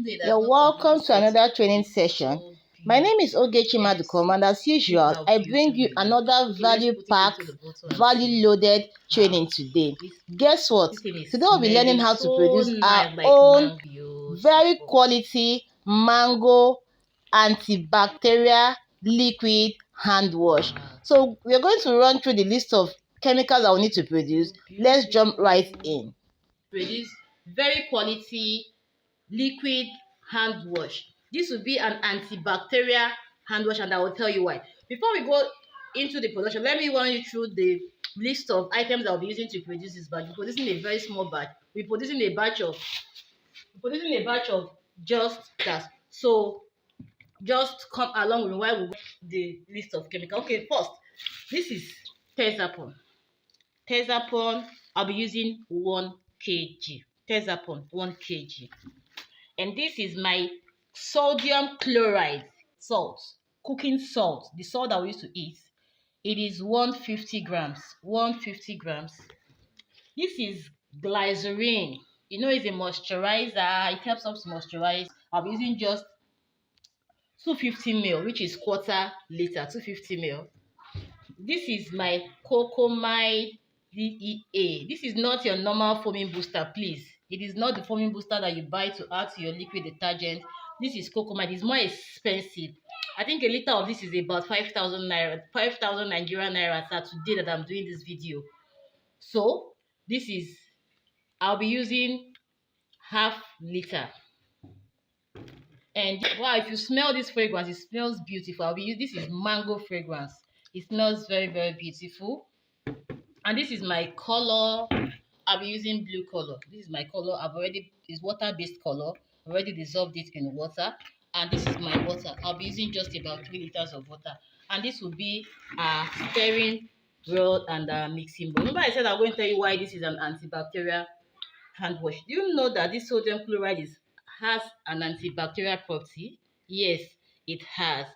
You're welcome to another training session. My name is Ogechi Madukom, and as usual, I bring you another value-packed, value-loaded training today. Guess what? Today we'll be learning how to produce our own very quality mango antibacterial liquid hand wash. So we're going to run through the list of chemicals that we need to produce. Let's jump right in. Produce very quality liquid hand wash. This will be an antibacterial hand wash, and I will tell you why. Before we go into the production, let me run you through the list of items that I'll be using to produce this batch. We're producing a very small batch. We're producing a batch of just that. So just come along with me while we go the list of chemicals. Okay, first, this is Tezapon. Tezapon, I'll be using 1 kg. Tezapon, 1 kg. And this is my sodium chloride salt, cooking salt, the salt that we used to eat. It is 150 grams. 150 grams. This is glycerin. You know, it's a moisturizer. It helps us moisturize. I'll be using just 250 ml, which is quarter liter. 250 ml. This is my Cocomide DEA. This is not your normal foaming booster, please. It is not the foaming booster that you buy to add to your liquid detergent. This is Cocomide. It's more expensive. I think a liter of this is about 5,000 naira, 5,000 Nigerian naira today that I'm doing this video. So this is, I'll be using half liter. And wow, if you smell this fragrance, it smells beautiful. I'll be using, this is mango fragrance. It smells very, very beautiful. And this is my color. I'll be using blue color. This is my color. It's water-based color. I've already dissolved it in water. And this is my water. I'll be using just about 3 liters of water. And this will be a stirring rod and a mixing bowl. Remember I said I'm going to tell you why this is an antibacterial hand wash. Do you know that this sodium chloride has an antibacterial property? Yes, it has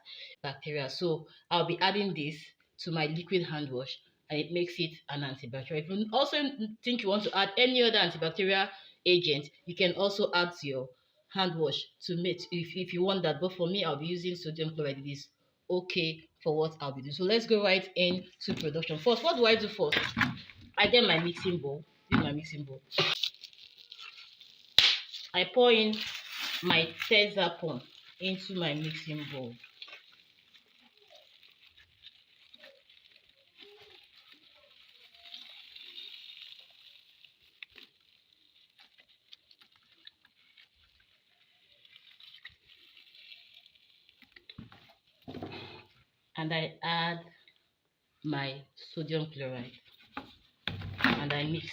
bacteria. So I'll be adding this to my liquid hand wash, and it makes it an antibacterial. If you also think you want to add any other antibacterial agent, you can also add to your hand wash to make, if you want that. But for me, I'll be using sodium chloride. It is okay for what I'll be doing. So let's go right into production. First, what do I do first? I get my mixing bowl. This is my mixing bowl. I pour in my Tezapon into my mixing bowl. And I add my sodium chloride. And I mix.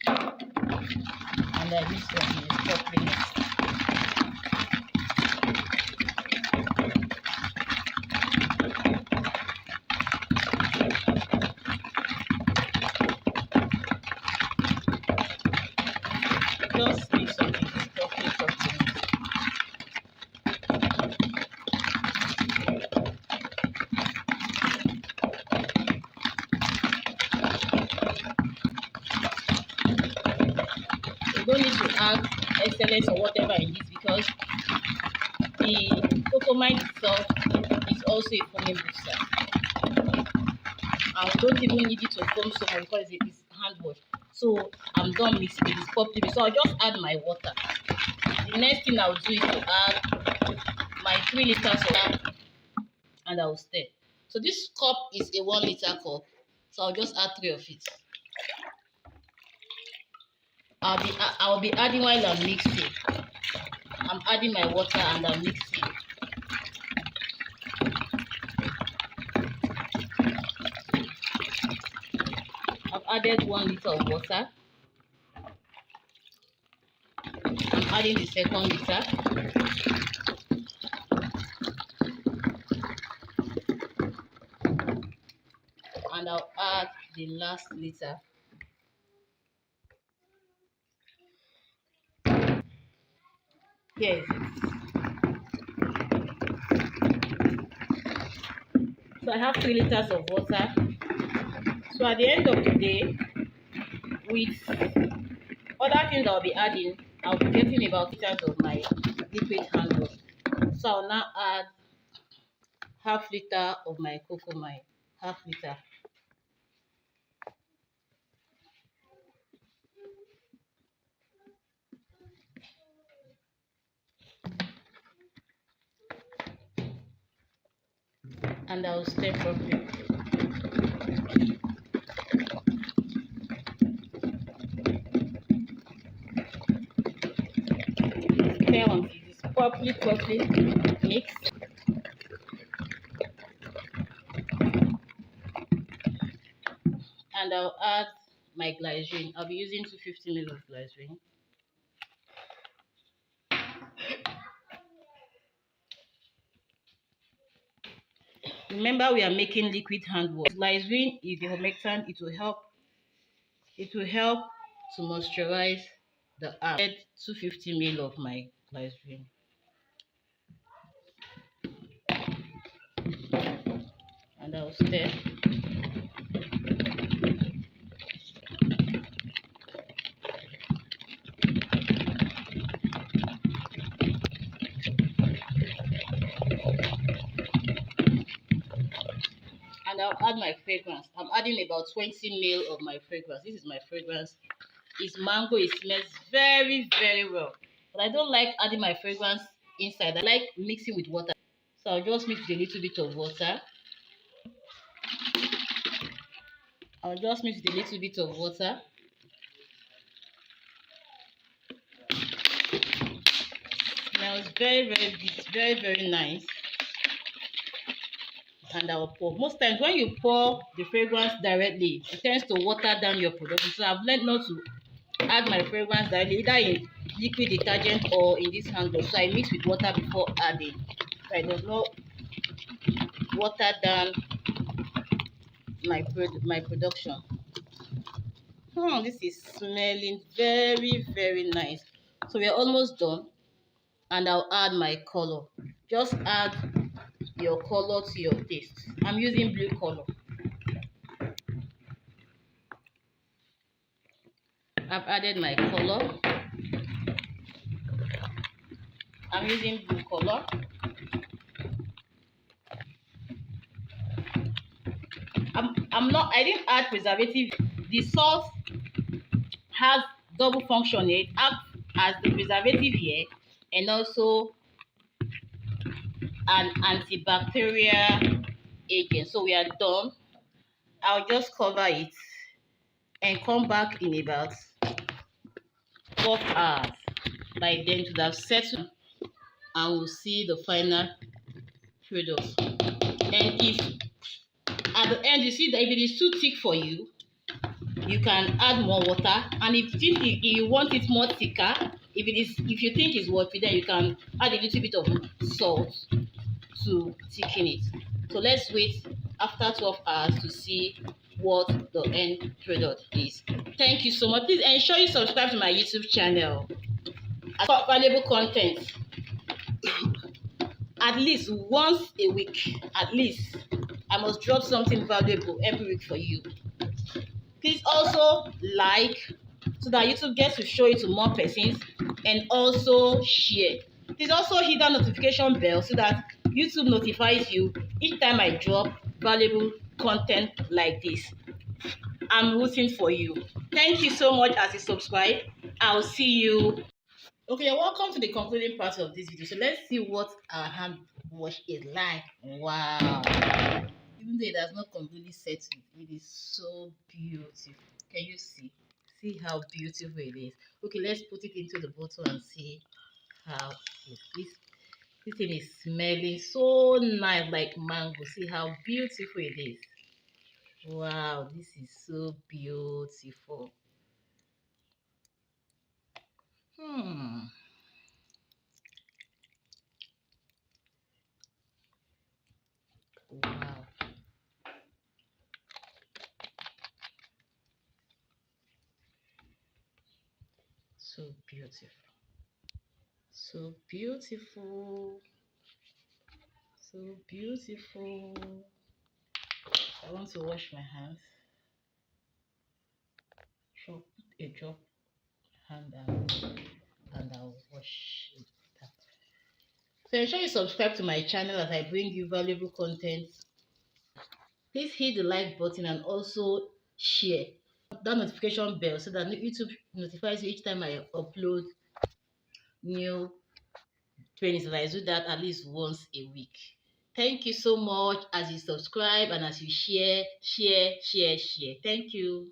And I mix until it's properly mixed. Just mix until it's properly mixed. You don't need to add excellence or whatever in this, because the Cocomide itself is also a foaming booster. I don't even need it to foam so much because it's hand wash. So I'm done mixing it. It's properly mixed. So I'll just add my water. The next thing I'll do is to add my 3 liters of water, and I'll stir. So this cup is a 1 liter cup. So I'll just add 3 of it. I'll be adding while I'm mixing. I'm adding my water and I'm mixing. I've added 1 liter of water. I'm adding the second liter. And I'll add the last liter. Here is it. So I have 3 liters of water. So at the end of the day, with other things I'll be adding, I'll be getting about 8 liters of my liquid hand wash. So I'll now add half liter of my cocoa mine, half liter. And I'll stir properly. Stir until it's properly mixed. And I'll add my glycerine. I'll be using 250 ml of glycerine. Remember, we are making liquid hand wash. Glycerine is the humectant. It will help. It will help to moisturize the arm. Add 250 ml of my glycerine. And I'll stir. And I'll add my fragrance. I'm adding about 20 ml of my fragrance. This is my fragrance. It's mango. It smells very, very well. But I don't like adding my fragrance inside. I like mixing with water. So I'll just mix with a little bit of water. I'll just mix with a little bit of water. Smells very nice. And I'll pour. Most times when you pour the fragrance directly, it tends to water down your production. So I've learned not to add my fragrance directly, either in liquid detergent or in this hand wash. So I mix with water before adding. So I does not water down my production. This is smelling very nice. So we are almost done. And I'll add my color. Just add your color to your taste. I'm using blue color. I've added my color. I'm using blue color. I didn't add preservative. The salt has double function. It acts as the preservative here and also an antibacterial agent. So we are done. I'll just cover it and come back in about 12 hours. By then it would have settled and we'll see the final product. And if at the end you see that if it is too thick for you, you can add more water. And if you want it more thicker, if you think it's watery, then you can add a little bit of salt to thicken it. So let's wait after 12 hours to see what the end product is. Thank you so much. Please ensure you subscribe to my YouTube channel. I got valuable content at least once a week. At least I must drop something valuable every week for you. Please also like so that YouTube gets to show it to more persons, and also share. Please also hit that notification bell so that YouTube notifies you each time I drop valuable content like this. I'm rooting for you. Thank you so much as you subscribe. I'll see you. Okay, welcome to the concluding part of this video. So let's see what our hand wash is like. Wow. Even though it has not completely settled, it is so beautiful. Can you see? See how beautiful it is. Okay, let's put it into the bottle and see how this thing is smelling so nice, like mango. See how beautiful it is. Wow, this is so beautiful. Wow. So beautiful. So beautiful. So beautiful. I want to wash my hands. Put a drop hand and and I'll wash it. So ensure you subscribe to my channel as I bring you valuable content. Please hit the like button and also share that notification bell so that YouTube notifies you each time I upload new trainings. And I do that at least once a week. Thank you so much as you subscribe and as you share. Thank you.